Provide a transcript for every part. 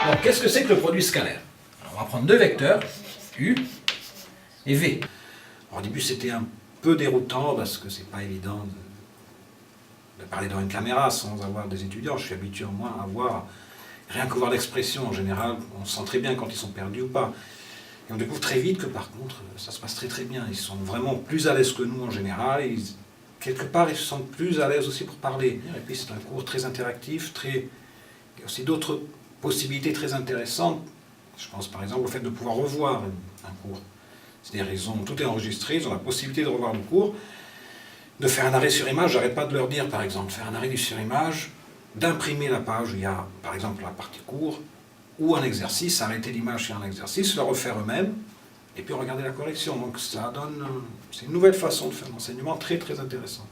Donc, qu'est-ce que c'est que le produit scalaire? Alors, on va prendre deux vecteurs, U et V. Alors, au début, c'était un peu déroutant parce que c'est pas évident de parler devant une caméra sans avoir des étudiants. Je suis habitué au moins à voir, rien que voir l'expression en général, on sent très bien quand ils sont perdus ou pas. Et on découvre très vite que par contre, ça se passe très très bien. Ils sont vraiment plus à l'aise que nous en général. Et quelque part, ils se sentent plus à l'aise aussi pour parler. Et puis c'est un cours très interactif, il y a aussi d'autres possibilités très intéressantes. Je pense par exemple au fait de pouvoir revoir un cours. C'est-à-dire tout est enregistré, ils ont la possibilité de revoir le cours, de faire un arrêt sur image. J'arrête pas de leur dire par exemple, faire un arrêt sur image, d'imprimer la page où il y a par exemple la partie cours, ou un exercice, arrêter l'image sur un exercice, le refaire eux-mêmes, et puis regarder la correction. Donc ça donne, c'est une nouvelle façon de faire l'enseignement très très intéressante.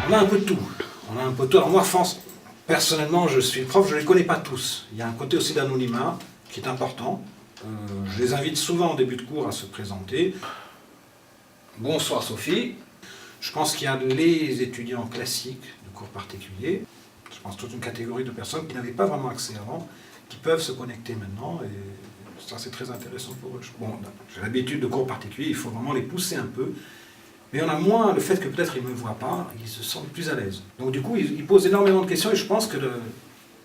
On a un peu de tout. Alors moi, personnellement, je suis prof, je ne les connais pas tous. Il y a un côté aussi d'anonymat qui est important. Je les invite souvent en début de cours à se présenter. Bonsoir Sophie. Je pense qu'il y a les étudiants classiques de cours particuliers. Je pense toute une catégorie de personnes qui n'avaient pas vraiment accès avant, qui peuvent se connecter maintenant, et ça c'est très intéressant pour eux. Bon, j'ai l'habitude de cours particuliers, il faut vraiment les pousser un peu, mais on a moins le fait que peut-être ils ne me voient pas, ils se sentent plus à l'aise. Donc du coup, ils posent énormément de questions, et je pense que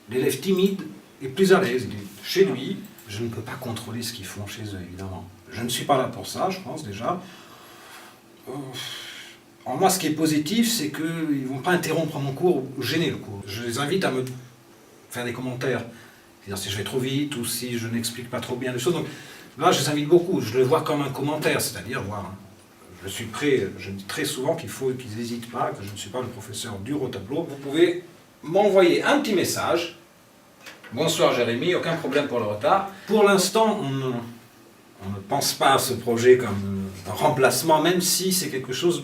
l'élève timide est plus à l'aise. Il est chez lui, je ne peux pas contrôler ce qu'ils font chez eux, évidemment. Je ne suis pas là pour ça, je pense déjà. Alors moi, ce qui est positif, c'est qu'ils ne vont pas interrompre mon cours ou gêner le cours. Je les invite à me faire des commentaires, c'est-à-dire si je vais trop vite ou si je n'explique pas trop bien les choses. Donc là, je les invite beaucoup, je le vois comme un commentaire, c'est-à-dire voir. Je suis prêt, je dis très souvent qu'il faut qu'ils n'hésitent pas, que je ne suis pas le professeur dur au tableau. Vous pouvez m'envoyer un petit message. Bonsoir Jérémy, aucun problème pour le retard. Pour l'instant, on ne pense pas à ce projet comme un remplacement, même si c'est quelque chose,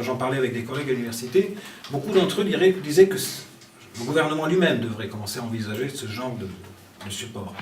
j'en parlais avec des collègues à l'université, beaucoup d'entre eux disaient que le gouvernement lui-même devrait commencer à envisager ce genre de support.